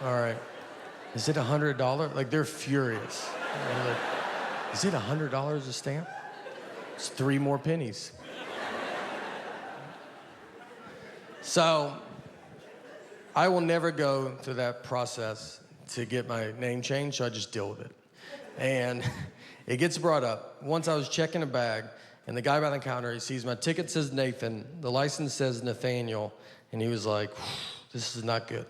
All right. Is it $100? Like, they're furious. They're like, is it $100 a stamp? It's 3 more pennies. So, I will never go through that process to get my name changed, so I just deal with it. And it gets brought up. Once I was checking a bag, and the guy behind the counter, he sees my ticket says Nathan, the license says Nathaniel, and he was like, this is not good.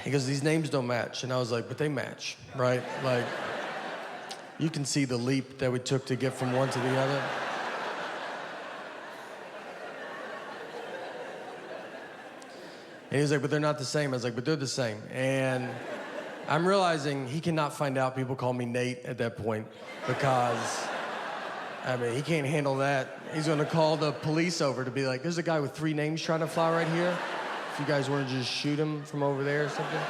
He goes, these names don't match. And I was like, but they match, right? Like, you can see the leap that we took to get from one to the other. And he was like, but they're not the same. I was like, but they're the same. And I'm realizing he cannot find out people call me Nate at that point because, I mean, he can't handle that. He's gonna call the police over to be like, there's a guy with 3 names trying to fly right here. If you guys want to just shoot him from over there or something.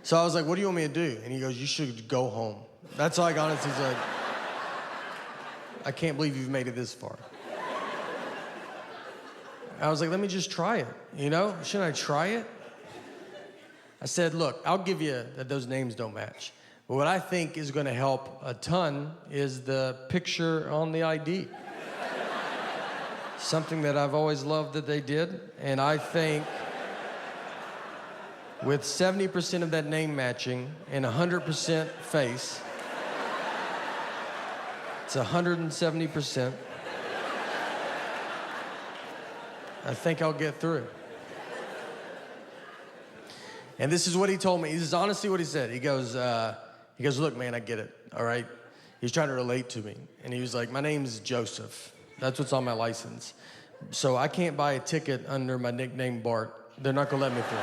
So I was like, what do you want me to do? And he goes, you should go home. That's all I got. He's like, I can't believe you've made it this far. I was like, let me just try it, you know? Shouldn't I try it? I said, look, I'll give you that those names don't match. But what I think is gonna help a ton is the picture on the ID. Something that I've always loved that they did. And I think with 70% of that name matching and 100% face, it's 170%. I think I'll get through. And this is what he told me. This is honestly what he said. He goes, look, man, I get it, all right? He's trying to relate to me. And he was like, my name's Joseph. That's what's on my license. So I can't buy a ticket under my nickname Bart. They're not gonna let me through.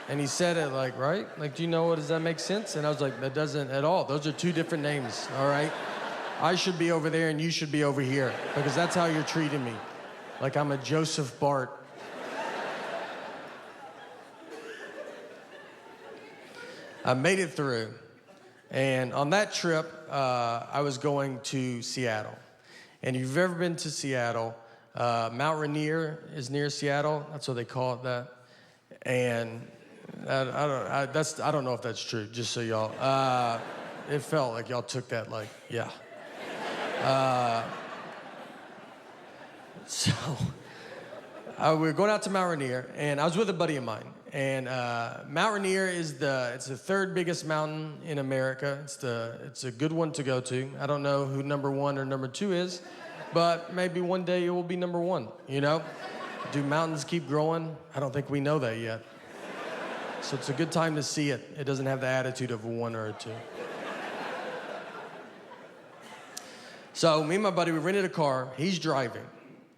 And he said it like, right? Like, do you know what, does that make sense? And I was like, that doesn't at all. Those are 2 different names, all right? I should be over there and you should be over here because that's how you're treating me. Like I'm a Joseph Bart. I made it through. And on that trip, I was going to Seattle. And if you've ever been to Seattle, Mount Rainier is near Seattle. That's what they call it that. And I don't know if that's true, just so y'all, it felt like y'all took that like, yeah. So we were going out to Mount Rainier, and I was with a buddy of mine. And Mount Rainier it's the 3rd biggest mountain in America. It's a good one to go to. I don't know who number 1 or number 2 is, but maybe one day it will be number 1, you know? Do mountains keep growing? I don't think we know that yet. So it's a good time to see it. It doesn't have the attitude of a 1 or a 2. So me and my buddy, we rented a car. He's driving.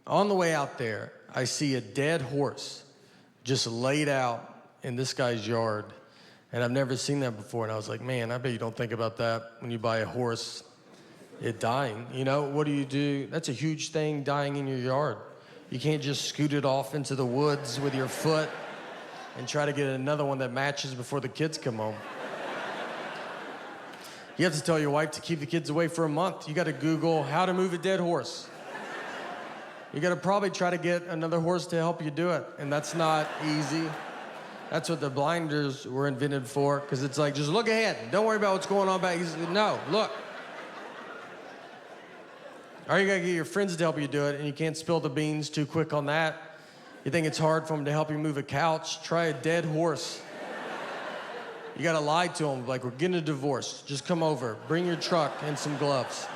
On the way out there, I see a dead horse just laid out in this guy's yard. And I've never seen that before. And I was like, man, I bet you don't think about that when you buy a horse, it dying. You know, what do you do? That's a huge thing, dying in your yard. You can't just scoot it off into the woods with your foot and try to get another one that matches before the kids come home. You have to tell your wife to keep the kids away for a month. You gotta Google how to move a dead horse. You gotta probably try to get another horse to help you do it, and that's not easy. That's what the blinders were invented for, because it's like, just look ahead. Don't worry about what's going on back. No, look. Or you gotta get your friends to help you do it, and you can't spill the beans too quick on that. You think it's hard for them to help you move a couch? Try a dead horse. You gotta lie to them, like, we're getting a divorce. Just come over, bring your truck and some gloves.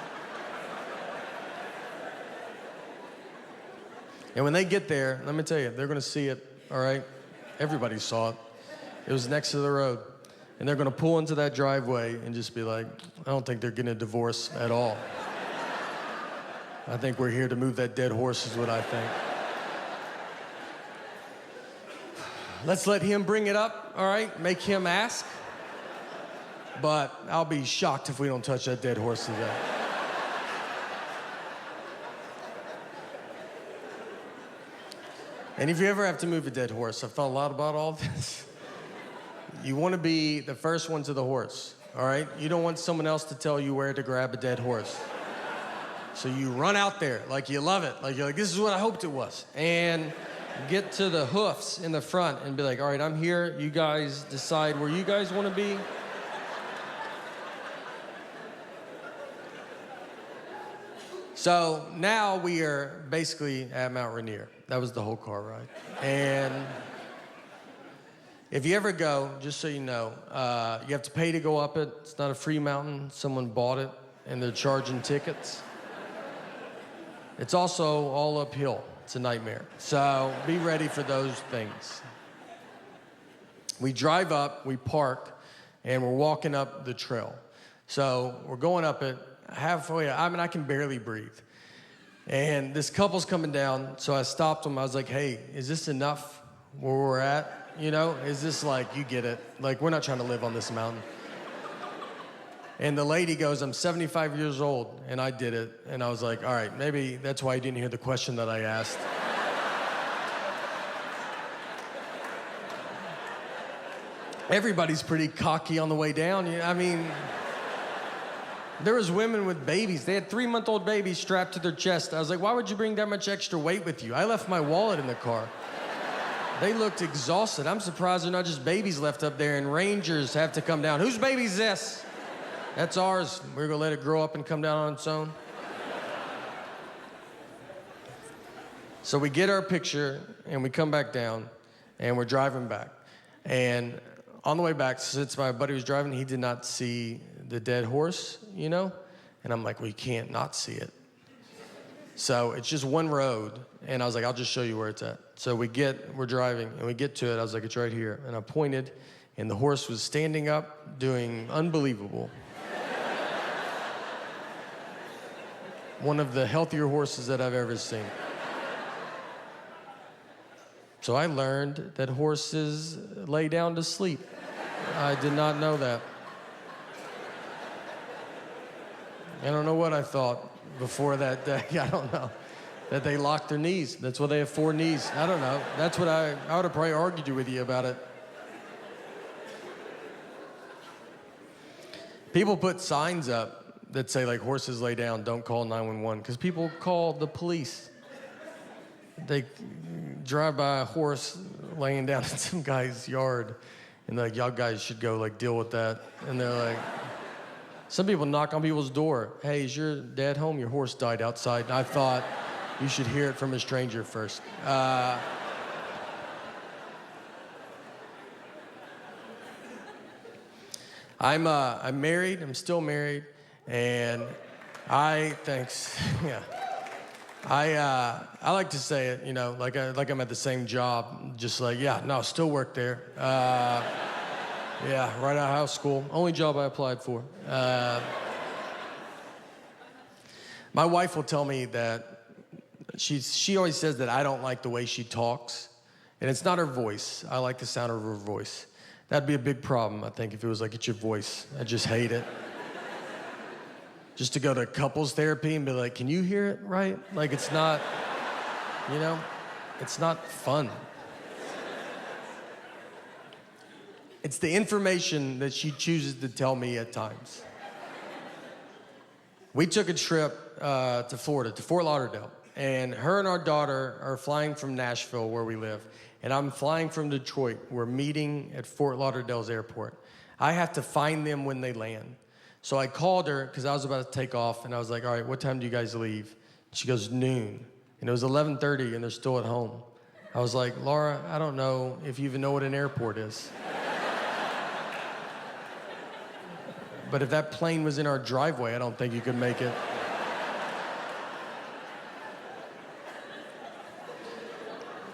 And when they get there, let me tell you, they're gonna see it, all right? Everybody saw it. It was next to the road. And they're gonna pull into that driveway and just be like, I don't think they're getting a divorce at all. I think we're here to move that dead horse is what I think. Let's let him bring it up, all right? Make him ask. But I'll be shocked if we don't touch that dead horse today. And if you ever have to move a dead horse, I've thought a lot about all this. You want to be the first one to the horse, all right? You don't want someone else to tell you where to grab a dead horse. So you run out there like you love it. Like you're like, this is what I hoped it was. And get to the hoofs in the front and be like, all right, I'm here. You guys decide where you guys want to be. So now we are basically at Mount Rainier. That was the whole car ride. And if you ever go, just so you know, you have to pay to go up it. It's not a free mountain. Someone bought it, and they're charging tickets. It's also all uphill. It's a nightmare. So be ready for those things. We drive up, we park, and we're walking up the trail. So we're going up it. Halfway, I can barely breathe. And this couple's coming down, so I stopped them. I was like, hey, is this enough where we're at? You know, is this like, you get it? Like, we're not trying to live on this mountain. And the lady goes, I'm 75 years old, and I did it. And I was like, all right, maybe that's why you didn't hear the question that I asked. Everybody's pretty cocky on the way down. I mean, there was women with babies. They had 3-month-old babies strapped to their chest. I was like, why would you bring that much extra weight with you? I left my wallet in the car. They looked exhausted. I'm surprised they're not just babies left up there and rangers have to come down. Whose baby's this? That's ours. We're gonna let it grow up and come down on its own. So we get our picture and we come back down and we're driving back. And on the way back, since my buddy was driving, he did not see the dead horse, you know? And I'm like, well, you can't not see it. So it's just one road. And I was like, I'll just show you where it's at. So we're driving, and we get to it. I was like, it's right here. And I pointed, and the horse was standing up, doing unbelievable. One of the healthier horses that I've ever seen. So I learned that horses lay down to sleep. I did not know that. I don't know what I thought before that day. I don't know. That they lock their knees. That's why they have 4 knees. I don't know. That's what I would have probably argued with you about it. People put signs up that say, like, horses lay down, don't call 911, because people call the police. They drive by a horse laying down in some guy's yard, and they're like, y'all guys should go, like, deal with that. And they're like, some people knock on people's door. Hey, is your dad home? Your horse died outside. And I thought you should hear it from a stranger first. I'm married. I'm still married, and thanks. Yeah. I like to say it, you know, like I'm at the same job, just like, yeah, no, still work there. Yeah, right out of high school. Only job I applied for. My wife will tell me that she always says that I don't like the way she talks, and it's not her voice. I like the sound of her voice. That'd be a big problem, I think, if it was like, it's your voice. I just hate it. Just to go to couples therapy and be like, can you hear it right? Like, it's not, you know, it's not fun. It's the information that she chooses to tell me at times. We took a trip to Florida, to Fort Lauderdale, and her and our daughter are flying from Nashville, where we live, and I'm flying from Detroit. We're meeting at Fort Lauderdale's airport. I have to find them when they land. So I called her because I was about to take off, and I was like, all right, what time do you guys leave? She goes, noon. And it was 11:30, and they're still at home. I was like, Laura, I don't know if you even know what an airport is. But if that plane was in our driveway, I don't think you could make it.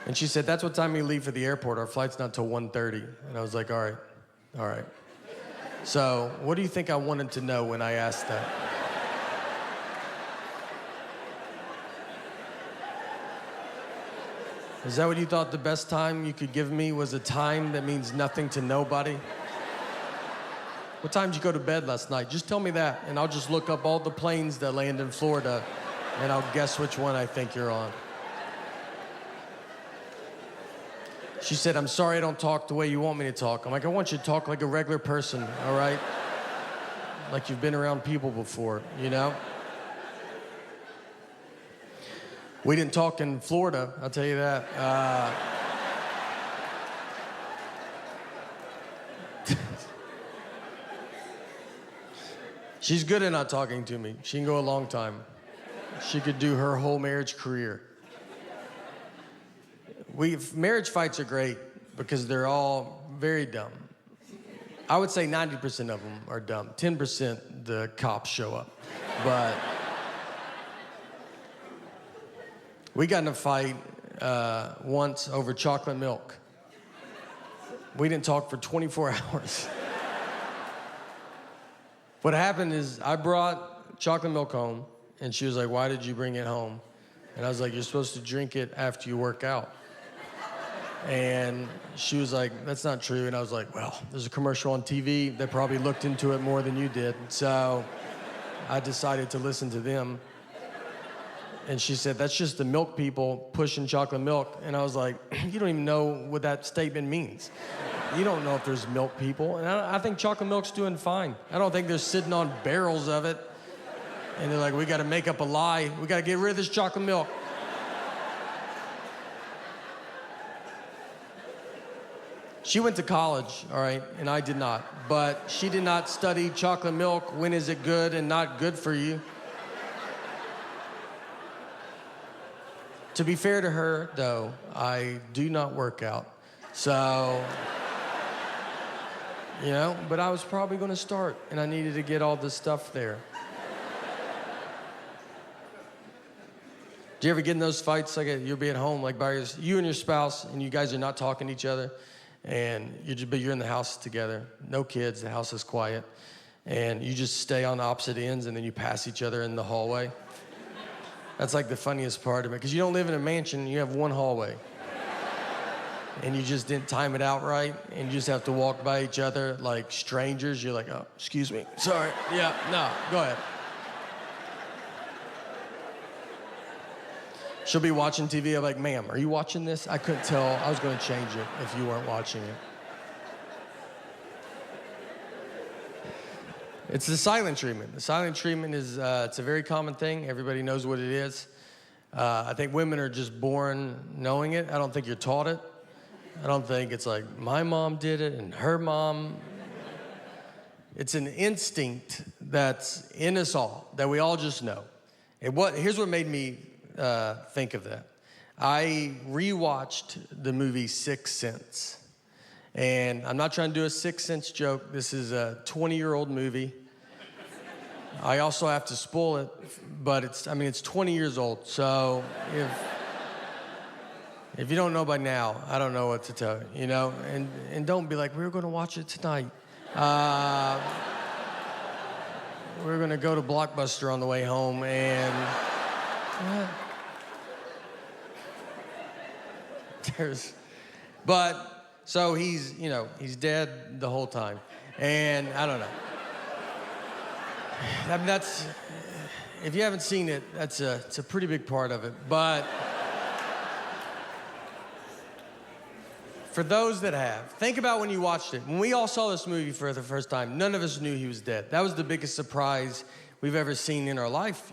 And she said, that's what time we leave for the airport. Our flight's not till 1:30. And I was like, all right. So what do you think I wanted to know when I asked that? Is that what you thought the best time you could give me was a time that means nothing to nobody? What time did you go to bed last night? Just tell me that, and I'll just look up all the planes that land in Florida, and I'll guess which one I think you're on. She said, I'm sorry I don't talk the way you want me to talk. I'm like, I want you to talk like a regular person, all right? Like you've been around people before, you know? We didn't talk in Florida, I'll tell you that. She's good at not talking to me. She can go a long time. She could do her whole marriage career. Marriage fights are great because they're all very dumb. I would say 90% of them are dumb. 10% the cops show up. But we got in a fight once over chocolate milk. We didn't talk for 24 hours. What happened is I brought chocolate milk home, and she was like, "Why did you bring it home?" And I was like, "You're supposed to drink it after you work out." And she was like, "That's not true." And I was like, "Well, there's a commercial on TV. They probably looked into it more than you did." So I decided to listen to them. And she said, "That's just the milk people pushing chocolate milk." And I was like, "You don't even know what that statement means. You don't know if there's milk people." And I think chocolate milk's doing fine. I don't think they're sitting on barrels of it. And they're like, "We got to make up a lie. We got to get rid of this chocolate milk." She went to college, all right, and I did not. But she did not study chocolate milk. When is it good and not good for you? To be fair to her, though, I do not work out. So, but I was probably going to start, and I needed to get all this stuff there. Do you ever get in those fights, like you'll be at home, like you and your spouse, and you guys are not talking to each other, and you're in the house together, no kids, the house is quiet, and you just stay on the opposite ends, and then you pass each other in the hallway? That's like the funniest part of it, because you don't live in a mansion, you have one hallway. And you just didn't time it out right, and you just have to walk by each other like strangers. You're like, "Oh, excuse me, sorry, yeah, no, go ahead." She'll be watching TV, I'm like, "Ma'am, are you watching this?" I couldn't tell, I was gonna change it if you weren't watching it. It's the silent treatment. The silent treatment is, it's a very common thing. Everybody knows what it is. I think women are just born knowing it. I don't think you're taught it. I don't think it's like, my mom did it and her mom. It's an instinct that's in us all, that we all just know. And here's what made me think of that. I rewatched the movie Sixth Sense. And I'm not trying to do a Sixth Sense joke. This is a 20-year-old movie. I also have to spoil it, but it's 20 years old. So if you don't know by now, I don't know what to tell you, And don't be like, "We were going to watch it tonight. We're going to go to Blockbuster on the way home," and so he's dead the whole time. And I don't know. That's, if you haven't seen it, it's a pretty big part of it. But for those that have, think about when you watched it. When we all saw this movie for the first time, none of us knew he was dead. That was the biggest surprise we've ever seen in our life,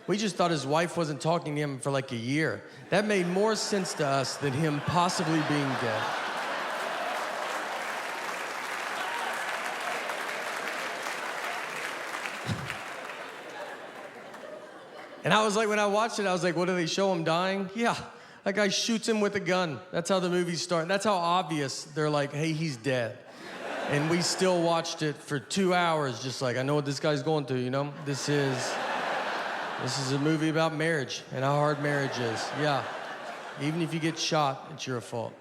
We just thought his wife wasn't talking to him for like a year. That made more sense to us than him possibly being dead. And I was like, when I watched it, I was like, what do they show him dying? Yeah, that guy shoots him with a gun. That's how the movies start. That's how obvious they're like, hey, he's dead. And we still watched it for 2 hours, just like, I know what this guy's going through, This is a movie about marriage and how hard marriage is. Yeah, even if you get shot, it's your fault.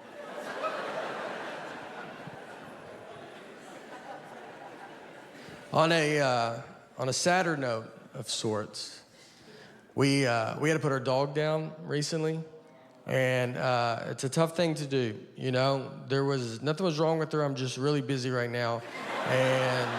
On a sadder note of sorts, we had to put our dog down recently, and it's a tough thing to do. Nothing was wrong with her. I'm just really busy right now, and